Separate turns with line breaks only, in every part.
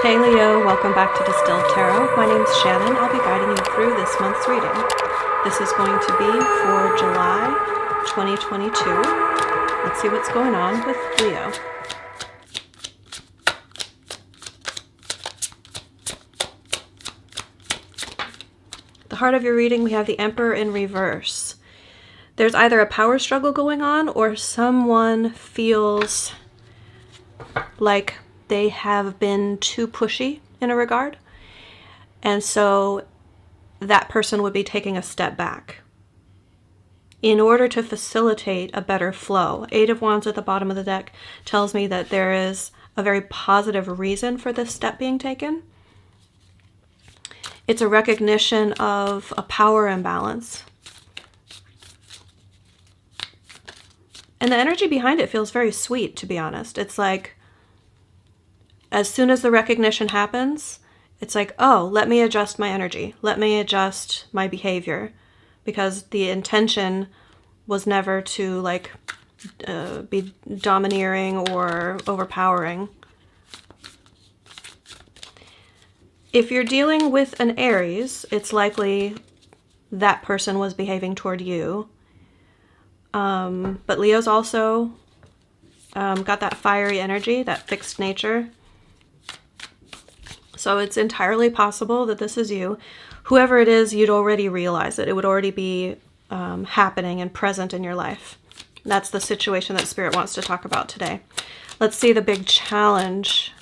Hey Leo, welcome back to Distilled Tarot. My name's Shannon. I'll be guiding you through this month's reading. This is going to be for July 2022. Let's see what's going on with Leo. The heart of your reading, we have the Emperor in reverse. There's either a power struggle going on or someone feels like they have been too pushy in a regard. And so that person would be taking a step back in order to facilitate a better flow. Eight of Wands at the bottom of the deck tells me that there is a very positive reason for this step being taken. It's a recognition of a power imbalance. And the energy behind it feels very sweet, to be honest. It's like, as soon as the recognition happens, it's like, oh, let me adjust my energy. Let me adjust my behavior. Because the intention was never to be domineering or overpowering. If you're dealing with an Aries, it's likely that person was behaving toward you. But Leo's also got that fiery energy, that fixed nature. So it's entirely possible that this is you. Whoever it is, you'd already realize it. It would already be happening and present in your life. That's the situation that Spirit wants to talk about today. Let's see the big challenge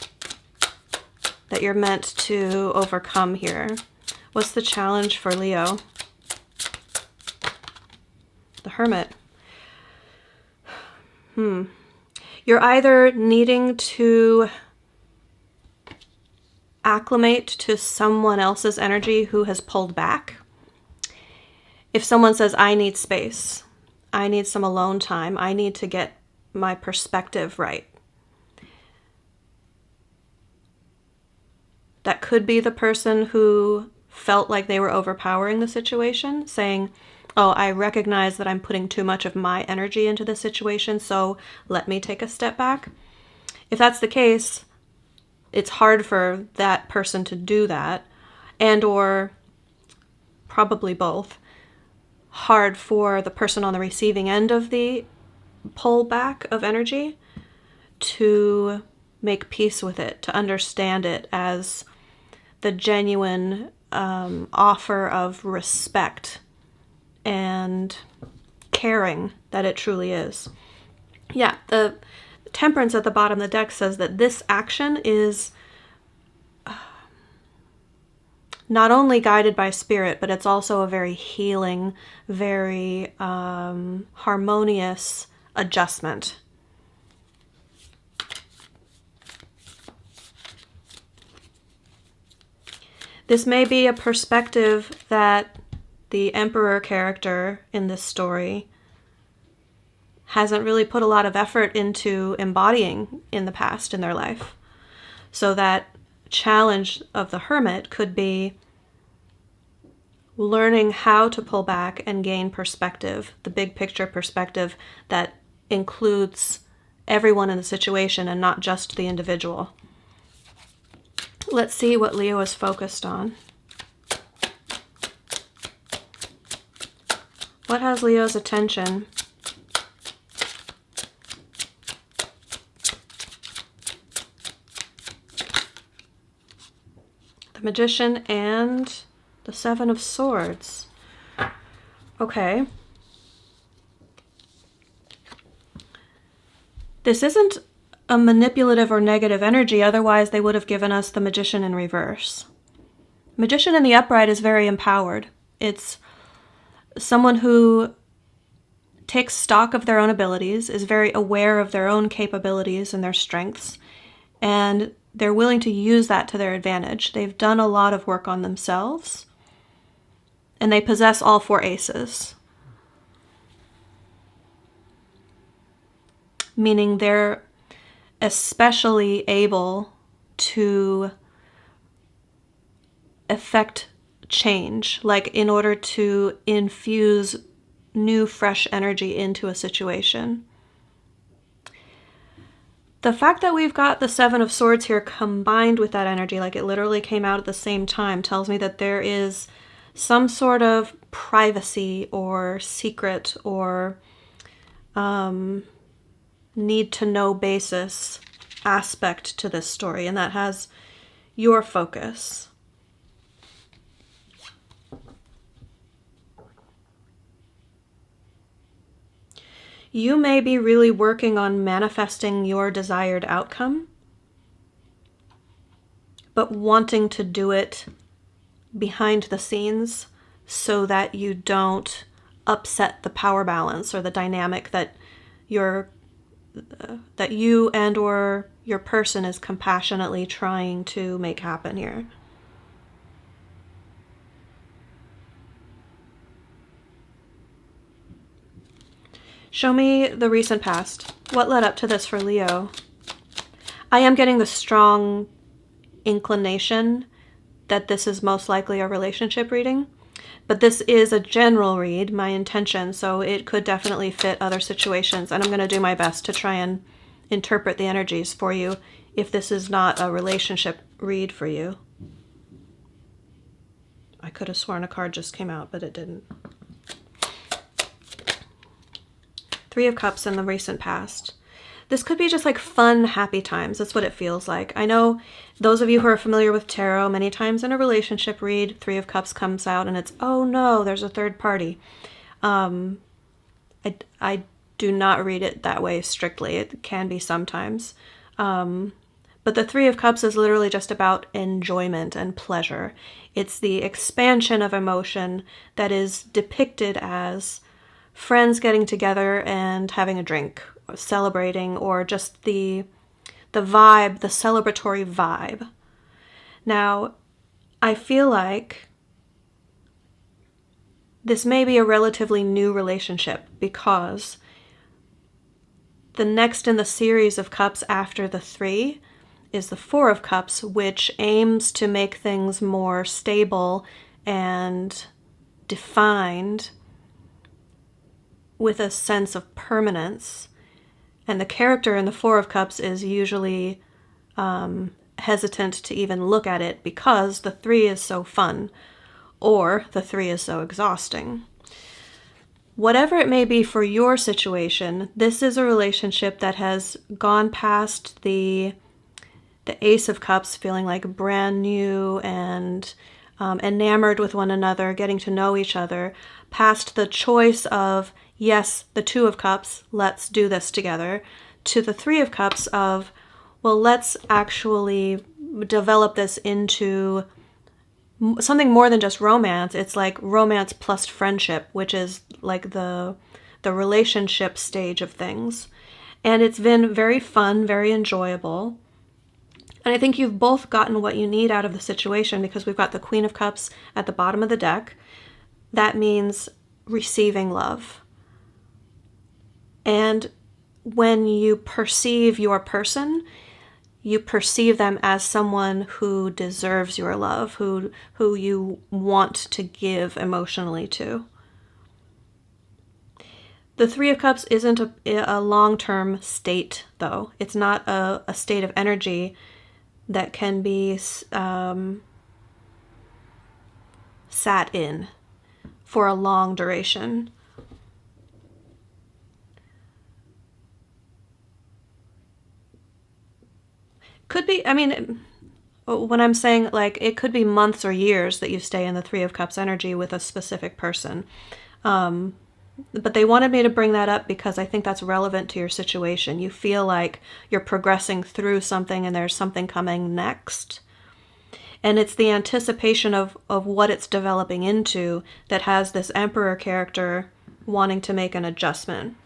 that you're meant to overcome here. What's the challenge for Leo? The Hermit. You're either needing to acclimate to someone else's energy who has pulled back. If someone says, I need space, I need some alone time, I need to get my perspective right. That could be the person who felt like they were overpowering the situation, saying, oh, I recognize that I'm putting too much of my energy into the situation, so let me take a step back. If that's the case, it's hard for that person to do that, and or probably both. Hard for the person on the receiving end of the pullback of energy to make peace with it, to understand it as the genuine offer of respect and caring that it truly is. Yeah, the Temperance at the bottom of the deck says that this action is not only guided by Spirit, but it's also a very healing, very harmonious adjustment. This may be a perspective that the Emperor character in this story hasn't really put a lot of effort into embodying in the past in their life. So that challenge of the Hermit could be learning how to pull back and gain perspective, the big picture perspective that includes everyone in the situation and not just the individual. Let's see what Leo is focused on. What has Leo's attention? The Magician and the Seven of Swords. Okay. This isn't a manipulative or negative energy, otherwise they would have given us the Magician in reverse. Magician in the upright is very empowered. It's someone who takes stock of their own abilities, is very aware of their own capabilities and their strengths, and they're willing to use that to their advantage. They've done a lot of work on themselves, and they possess all four aces. Meaning they're especially able to affect change, like in order to infuse new, fresh energy into a situation. The fact that we've got the Seven of Swords here combined with that energy, like it literally came out at the same time, tells me that there is some sort of privacy or secret or need to know basis aspect to this story, and that has your focus. You may be really working on manifesting your desired outcome, but wanting to do it behind the scenes so that you don't upset the power balance or the dynamic that you and or your person is compassionately trying to make happen here. Show me the recent past. What led up to this for Leo? I am getting the strong inclination that this is most likely a relationship reading, but this is a general read, my intention, so it could definitely fit other situations, and I'm going to do my best to try and interpret the energies for you if this is not a relationship read for you. I could have sworn a card just came out, but it didn't. Three of Cups in the recent past. This could be just like fun, happy times. That's what it feels like. I know those of you who are familiar with tarot, many times in a relationship read, Three of Cups comes out and it's, oh no, there's a third party. I do not read it that way strictly. It can be sometimes. But the Three of Cups is literally just about enjoyment and pleasure. It's the expansion of emotion that is depicted as friends getting together and having a drink, or celebrating, or just the vibe, the celebratory vibe. Now, I feel like this may be a relatively new relationship because the next in the series of cups after the three is the Four of Cups, which aims to make things more stable and defined with a sense of permanence. And the character in the Four of Cups is usually hesitant to even look at it because the three is so fun or the three is so exhausting. Whatever it may be for your situation, this is a relationship that has gone past the Ace of Cups, feeling like brand new and enamored with one another, getting to know each other, past the choice of, yes, the Two of Cups, let's do this together, to the Three of Cups of, well, let's actually develop this into something more than just romance. It's like romance plus friendship, which is like the relationship stage of things. And it's been very fun, very enjoyable. And I think you've both gotten what you need out of the situation because we've got the Queen of Cups at the bottom of the deck. That means receiving love. And when you perceive your person, you perceive them as someone who deserves your love, who you want to give emotionally to. The Three of Cups isn't a long-term state, though. It's not a state of energy that can be sat in for a long duration. Could be, I mean, when I'm saying like it could be months or years that you stay in the Three of Cups energy with a specific person. But they wanted me to bring that up because I think that's relevant to your situation. You feel like you're progressing through something and there's something coming next. And it's the anticipation of what it's developing into that has this Emperor character wanting to make an adjustment.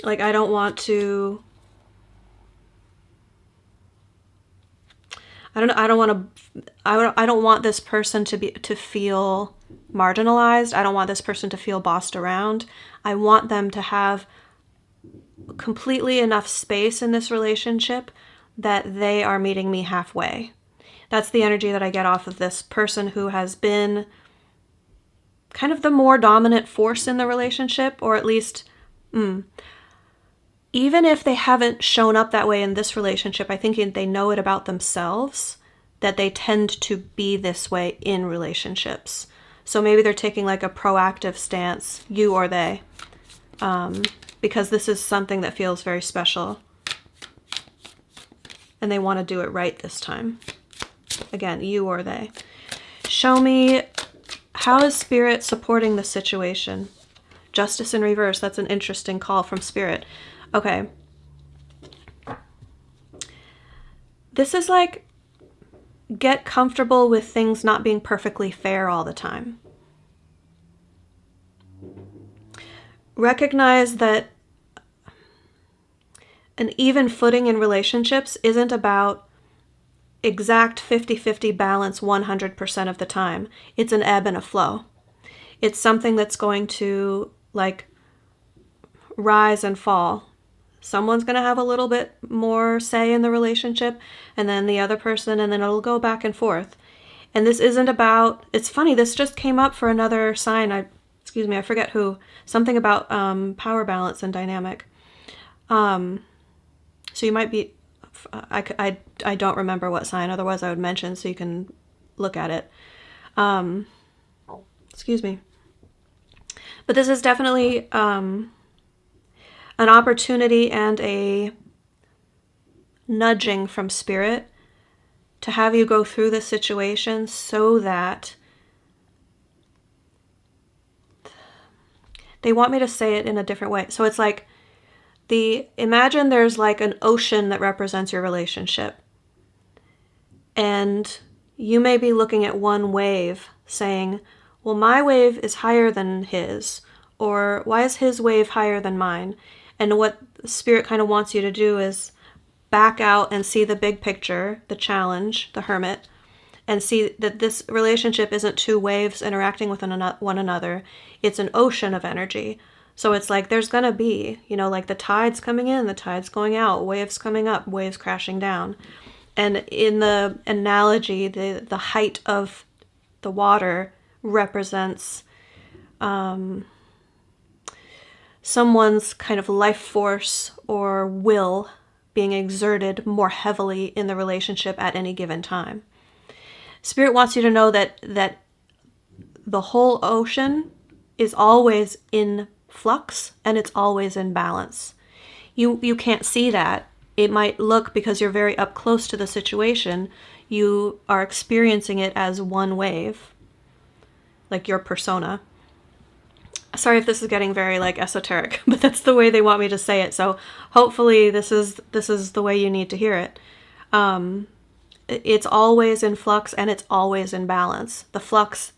Like, I don't want to... I don't want this person to feel marginalized. I don't want this person to feel bossed around. I want them to have completely enough space in this relationship that they are meeting me halfway. That's the energy that I get off of this person who has been kind of the more dominant force in the relationship, or at least even if they haven't shown up that way in this relationship, I think they know it about themselves, that they tend to be this way in relationships. So maybe they're taking like a proactive stance, you or they, because this is something that feels very special. And they want to do it right this time. Again, you or they. Show me, how is Spirit supporting the situation? Justice in reverse. That's an interesting call from Spirit. Okay. This is like, get comfortable with things not being perfectly fair all the time. Recognize that an even footing in relationships isn't about exact 50-50 balance 100% of the time. It's an ebb and a flow. It's something that's going to like rise and fall. Someone's going to have a little bit more say in the relationship, and then the other person, and then it'll go back and forth. And this isn't about, it's funny, this just came up for another sign. I forget who. Something about power balance and dynamic. So you might be, I don't remember what sign, otherwise I would mention so you can look at it. Excuse me. But this is definitely an opportunity and a nudging from Spirit to have you go through this situation so that they want me to say it in a different way. So it's like, imagine there's like an ocean that represents your relationship. And you may be looking at one wave saying, well, my wave is higher than his, or why is his wave higher than mine? And what Spirit kind of wants you to do is back out and see the big picture, the challenge, the hermit, and see that this relationship isn't two waves interacting with one another. It's an ocean of energy. So it's like there's going to be, like the tides coming in, the tides going out, waves coming up, waves crashing down. And in the analogy, the height of the water represents someone's kind of life force or will being exerted more heavily in the relationship at any given time. Spirit wants you to know that the whole ocean is always in flux and it's always in balance. You can't see that. It might look, because you're very up close to the situation, you are experiencing it as one wave, like your persona. Sorry if this is getting very like esoteric, but that's the way they want me to say it. So hopefully this is the way you need to hear it. It's always in flux and it's always in balance. The flux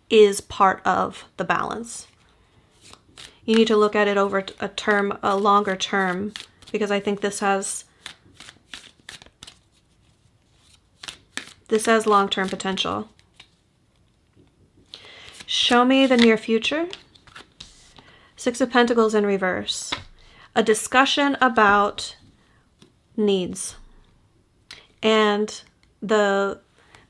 is part of the balance. You need to look at it over a longer term, because I think this has long-term potential. Show me the near future. Six of Pentacles in reverse. A discussion about needs and the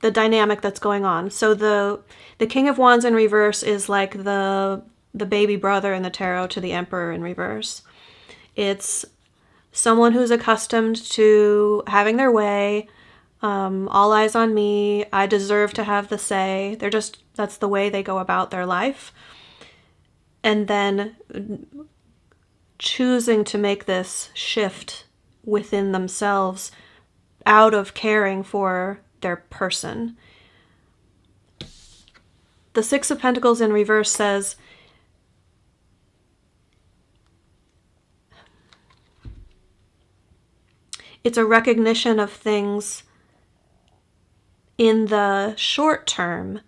dynamic that's going on. So the King of Wands in reverse is like the baby brother in the tarot to the Emperor in reverse. It's someone who's accustomed to having their way, all eyes on me, I deserve to have the say. That's the way they go about their life. And then choosing to make this shift within themselves out of caring for their person. The Six of Pentacles in reverse says, it's a recognition of things in the short term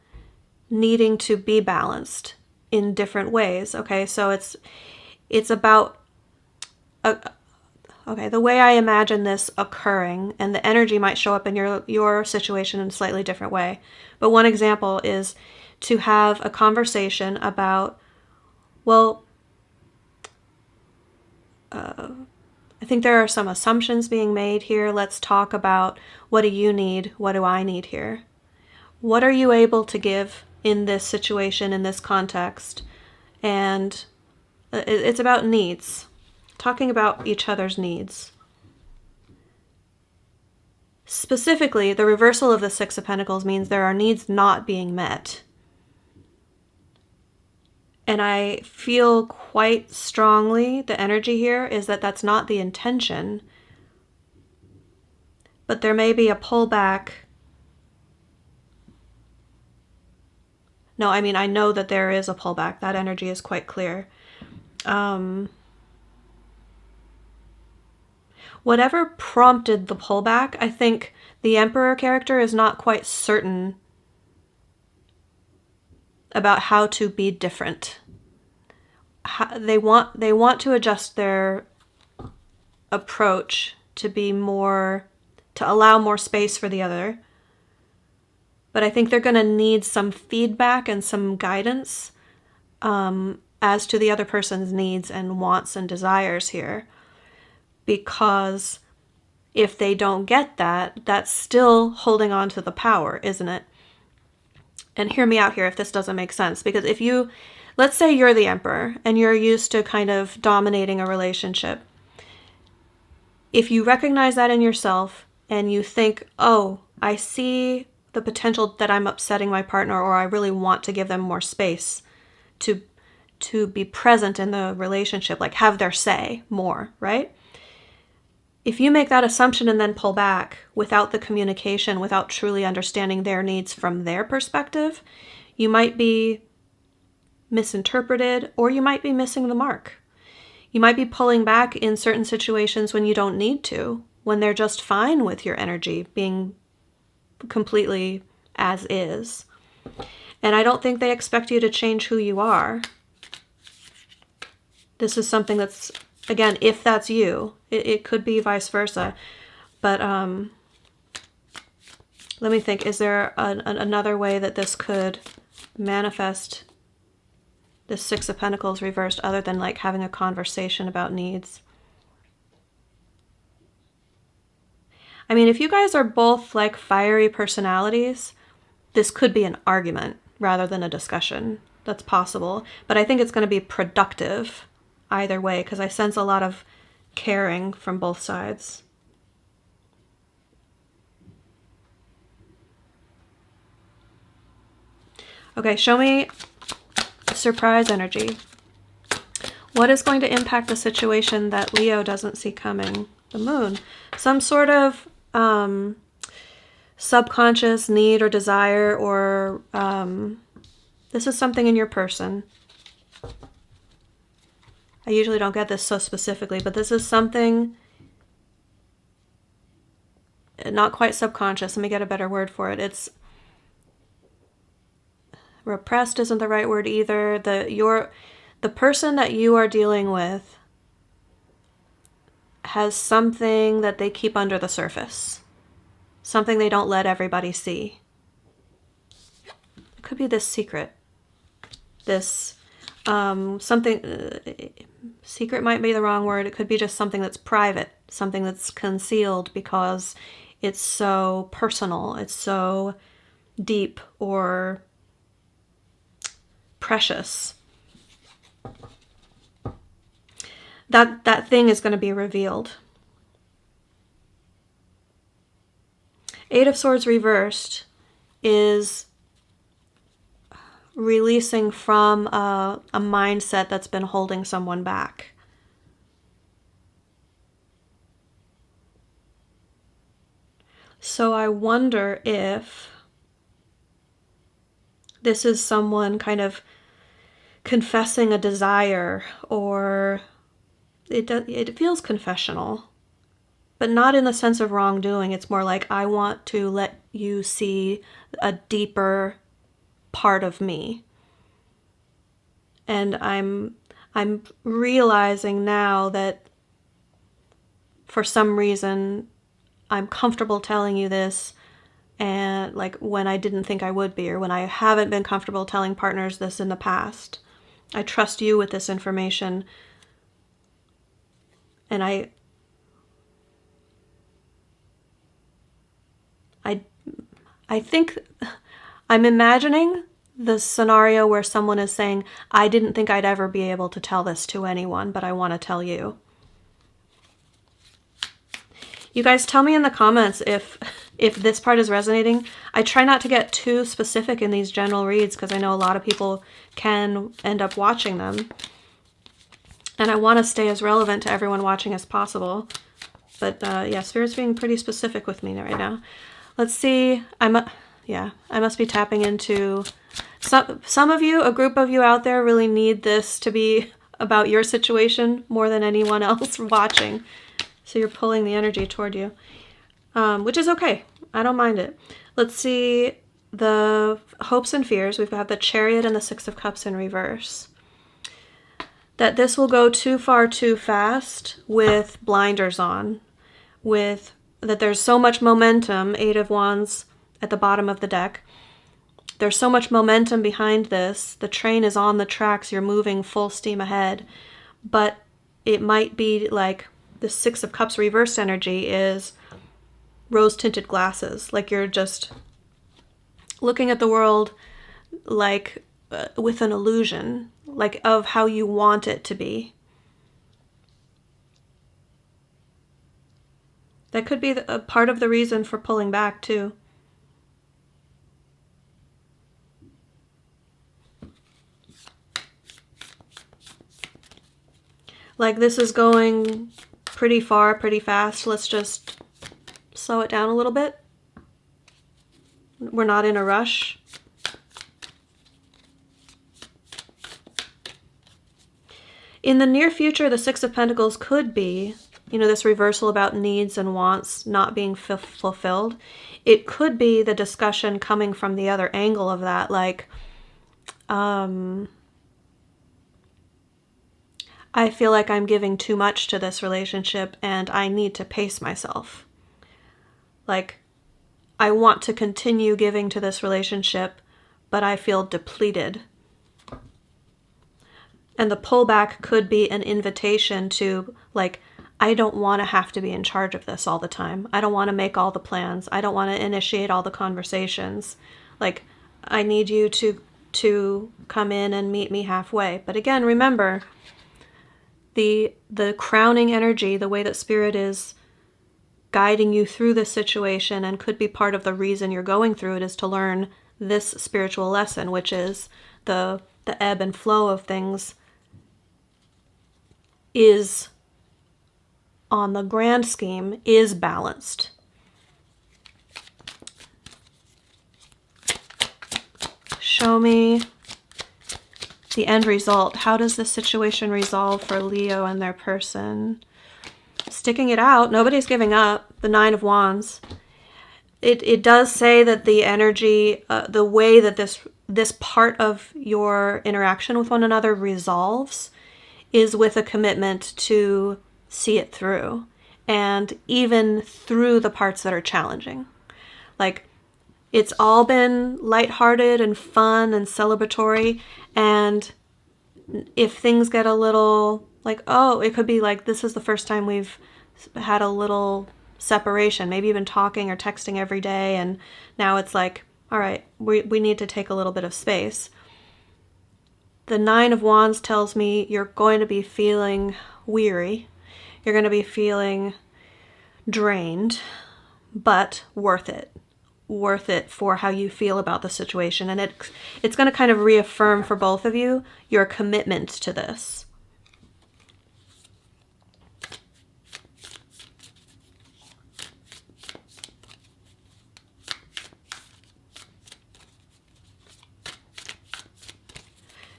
needing to be balanced in different ways. Okay, so it's about the way I imagine this occurring, and the energy might show up in your situation in a slightly different way. But one example is to have a conversation about, well, I think there are some assumptions being made here. Let's talk about, what do you need? What do I need here? What are you able to give in this situation, in this context? And it's about needs. talking about each other's needs. Specifically, the reversal of the Six of Pentacles means there are needs not being met. And I feel quite strongly the energy here is that that's not the intention, but there may be a pullback. No, I mean, I know that there is a pullback. That energy is quite clear. Whatever prompted the pullback, I think the Emperor character is not quite certain about how to be different. They want to adjust their approach to be more, to allow more space for the other. But I think they're going to need some feedback and some guidance as to the other person's needs and wants and desires here. Because if they don't get that, that's still holding on to the power, isn't it? And hear me out here if this doesn't make sense. Because if you, let's say you're the Emperor and you're used to kind of dominating a relationship. If you recognize that in yourself and you think, oh, I see the potential that I'm upsetting my partner, or I really want to give them more space to be present in the relationship, like have their say more, right? If you make that assumption and then pull back without the communication, without truly understanding their needs from their perspective, you might be misinterpreted, or you might be missing the mark. You might be pulling back in certain situations when you don't need to, when they're just fine with your energy being completely as is. And I don't think they expect you to change who you are. This is something that's, again, if that's you, it could be vice versa. But let me think, is there another way that this could manifest, the Six of Pentacles reversed, other than like having a conversation about needs? I mean, if you guys are both like fiery personalities, this could be an argument rather than a discussion. That's possible. But I think it's going to be productive either way, because I sense a lot of caring from both sides. Okay, show me surprise energy. What is going to impact the situation that Leo doesn't see coming? The moon. Some sort of subconscious need or desire, or this is something in your person. I usually don't get this so specifically, but this is something not quite subconscious. Let me get a better word for it. It's repressed isn't the right word either. The person that you are dealing with has something that they keep under the surface. Something they don't let everybody see. It could be this secret. This something, secret might be the wrong word. It could be just something that's private, something that's concealed because it's so personal, it's so deep or precious. That thing is going to be revealed. Eight of Swords reversed is releasing from a mindset that's been holding someone back. So I wonder if this is someone kind of confessing a desire, or it feels confessional, but not in the sense of wrongdoing. It's more like, I want to let you see a deeper part of me. And I'm realizing now that for some reason I'm comfortable telling you this, and like when I didn't think I would be, or when I haven't been comfortable telling partners this in the past. I trust you with this information, and I think I'm imagining the scenario where someone is saying, I didn't think I'd ever be able to tell this to anyone, but I want to tell you. You guys tell me in the comments if this part is resonating. I try not to get too specific in these general reads because I know a lot of people can end up watching them. And I want to stay as relevant to everyone watching as possible. But yeah, Spirit's being pretty specific with me right now. Let's see. I must be tapping into some of you, a group of you out there really need this to be about your situation more than anyone else watching. So you're pulling the energy toward you, which is okay. I don't mind it. Let's see the hopes and fears. We've got the Chariot and the Six of Cups in reverse. That this will go too far too fast with blinders on, with that there's so much momentum, Eight of Wands at the bottom of the deck. There's so much momentum behind this. The train is on the tracks. You're moving full steam ahead. But it might be like the Six of Cups reversed energy is rose-tinted glasses. Like you're just looking at the world like with an illusion, like of how you want it to be. That could be a part of the reason for pulling back too. Like this is going pretty far, pretty fast. Let's just slow it down a little bit. We're not in a rush. In the near future, the Six of Pentacles could be, you know, this reversal about needs and wants not being fulfilled. It could be the discussion coming from the other angle of that, like, I feel like I'm giving too much to this relationship and I need to pace myself. Like, I want to continue giving to this relationship, but I feel depleted. And the pullback could be an invitation to, like, I don't want to have to be in charge of this all the time. I don't want to make all the plans. I don't want to initiate all the conversations. Like, I need you to come in and meet me halfway. But again, remember, the crowning energy, the way that Spirit is guiding you through this situation and could be part of the reason you're going through it is to learn this spiritual lesson, which is the ebb and flow of things is, on the grand scheme, is balanced. Show me the end result. How does this situation resolve for Leo and their person? Sticking it out. Nobody's giving up. The Nine of Wands. It does say that the energy, the way that this part of your interaction with one another resolves is with a commitment to see it through, and even through the parts that are challenging. Like, it's all been lighthearted and fun and celebratory, and if things get a little like, oh, it could be like, this is the first time we've had a little separation. Maybe you've been talking or texting every day, and now it's like, all right, we need to take a little bit of space. The Nine of Wands tells me you're going to be feeling weary. You're going to be feeling drained, but worth it. Worth it for how you feel about the situation. And it's going to kind of reaffirm for both of you your commitment to this.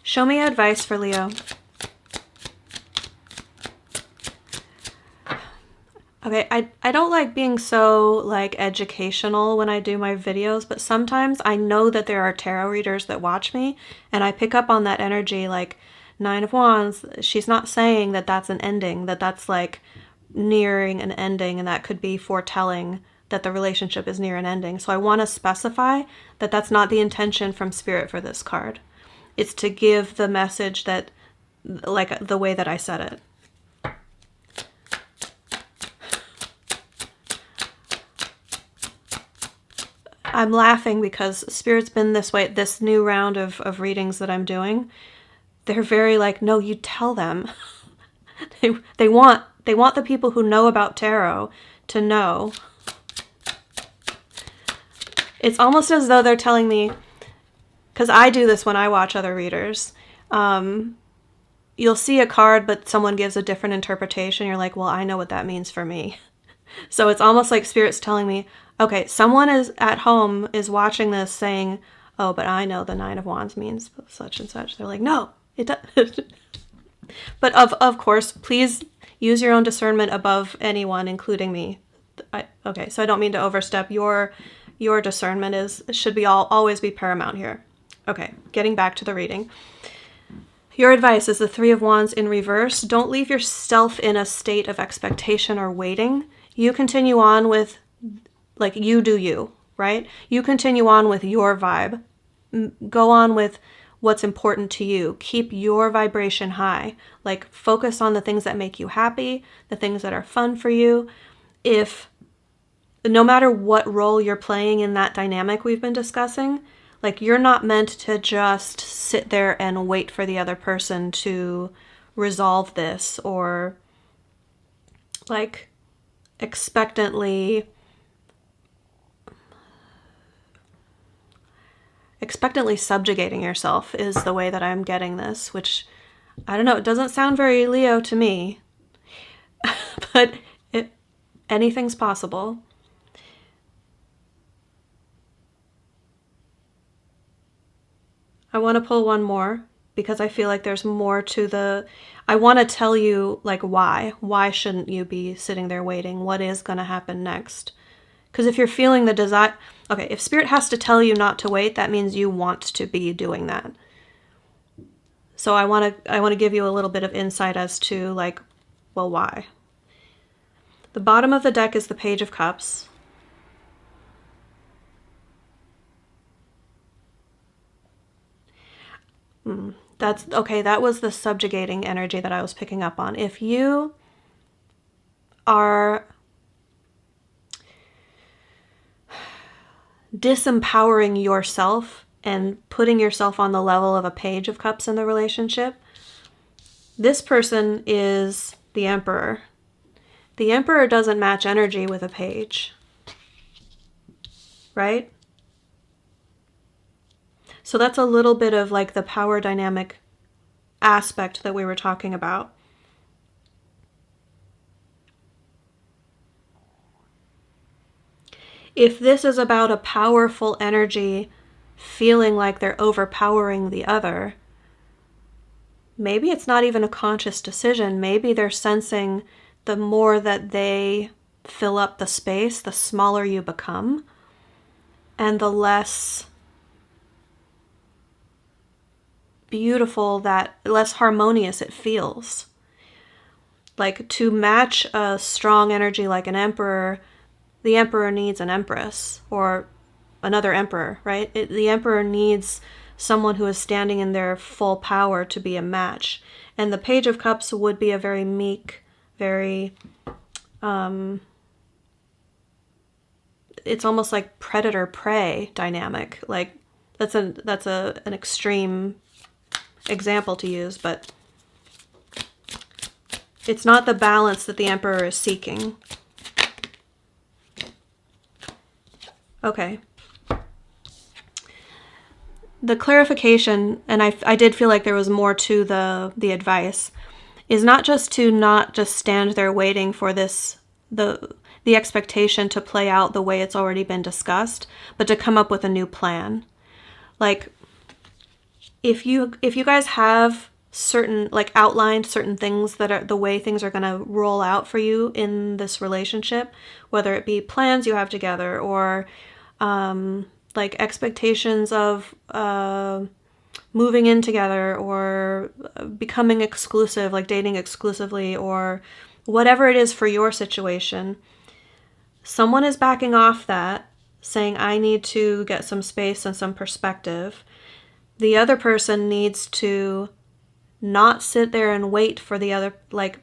Show me advice for Leo. Okay, I don't like being so like educational when I do my videos, but sometimes I know that there are tarot readers that watch me and I pick up on that energy, like Nine of Wands. She's not saying that that's an ending, that that's like nearing an ending, and that could be foretelling that the relationship is near an ending. So I want to specify that that's not the intention from Spirit for this card. It's to give the message that, like, the way that I said it. I'm laughing because Spirit's been this way, this new round of readings that I'm doing. They're very like, no, you tell them. they want the people who know about tarot to know. It's almost as though they're telling me, because I do this when I watch other readers. You'll see a card, but someone gives a different interpretation. You're like, well, I know what that means for me. So it's almost like Spirit's telling me, okay, someone is at home is watching this saying, oh, but I know the Nine of Wands means such and such. They're like, no, it does. But of course, please use your own discernment above anyone, including me. Okay, so I don't mean to overstep. Your discernment should always be paramount here. Okay, getting back to the reading. Your advice is the Three of Wands in reverse. Don't leave yourself in a state of expectation or waiting. You continue on with, like, you do you, right? You continue on with your vibe. Go on with what's important to you. Keep your vibration high. Like, focus on the things that make you happy, the things that are fun for you. No matter what role you're playing in that dynamic we've been discussing, like, you're not meant to just sit there and wait for the other person to resolve this, or like expectantly subjugating yourself is the way that I'm getting this, which, I don't know, it doesn't sound very Leo to me, but anything's possible. I want to pull one more because I feel like there's more to I want to tell you, like, why. Why shouldn't you be sitting there waiting? What is going to happen next? Because if you're feeling the desire, okay, if Spirit has to tell you not to wait, that means you want to be doing that. So I want to give you a little bit of insight as to, like, well, why? The bottom of the deck is the Page of Cups. That's okay. That was the subjugating energy that I was picking up on. If you are disempowering yourself and putting yourself on the level of a Page of Cups in the relationship, this person is the Emperor. The Emperor doesn't match energy with a Page, right? So that's a little bit of, like, the power dynamic aspect that we were talking about. If this is about a powerful energy feeling like they're overpowering the other, maybe it's not even a conscious decision. Maybe they're sensing the more that they fill up the space, the smaller you become, and the less beautiful, less harmonious it feels. Like, to match a strong energy like an Emperor, the Emperor needs an Empress or another Emperor, right? The Emperor needs someone who is standing in their full power to be a match. And the Page of Cups would be a very meek, very it's almost like predator-prey dynamic. Like, that's an extreme example to use, but it's not the balance that the Emperor is seeking. Okay. The clarification, and I did feel like there was more to the advice, is not just to not just stand there waiting for the expectation to play out the way it's already been discussed, but to come up with a new plan. Like, if you guys have certain, like, outlined certain things that are the way things are going to roll out for you in this relationship, whether it be plans you have together or like expectations of moving in together or becoming exclusive, like dating exclusively, or whatever it is for your situation, someone is backing off that, saying, I need to get some space and some perspective. The other person needs to not sit there and wait for the other, like,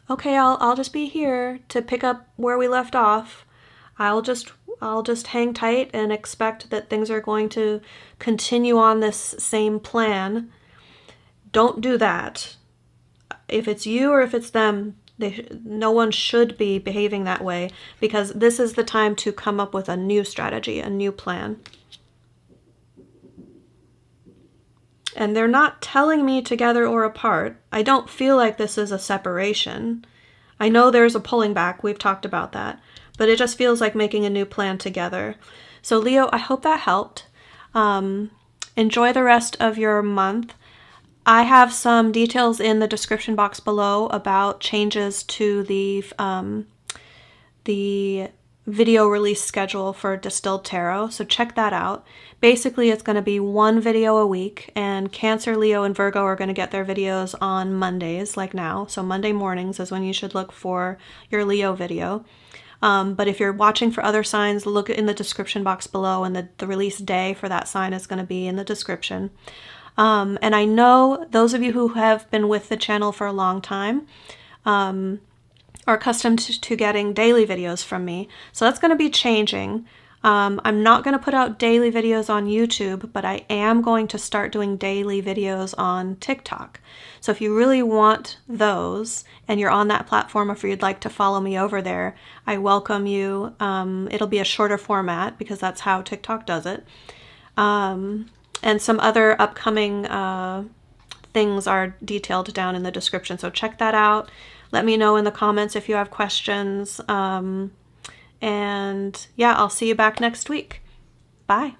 okay, I'll just be here to pick up where we left off. I'll just hang tight and expect that things are going to continue on this same plan. Don't do that. If it's you or if it's them, No one should be behaving that way, because this is the time to come up with a new strategy, a new plan. And they're not telling me together or apart. I don't feel like this is a separation. I know there's a pulling back. We've talked about that. But it just feels like making a new plan together. So Leo, I hope that helped. Enjoy the rest of your month. I have some details in the description box below about changes to the video release schedule for Distilled Tarot, so check that out. Basically, it's going to be one video a week, and Cancer, Leo, and Virgo are going to get their videos on Mondays, like now. So Monday mornings is when you should look for your Leo video. But if you're watching for other signs, look in the description box below, and the release day for that sign is going to be in the description. And I know those of you who have been with the channel for a long time are accustomed to getting daily videos from me. So that's going to be changing. I'm not going to put out daily videos on YouTube, but I am going to start doing daily videos on TikTok. So if you really want those and you're on that platform, or if you'd like to follow me over there, I welcome you. It'll be a shorter format because that's how TikTok does it. And some other upcoming things are detailed down in the description. So check that out. Let me know in the comments if you have questions. And yeah, I'll see you back next week. Bye.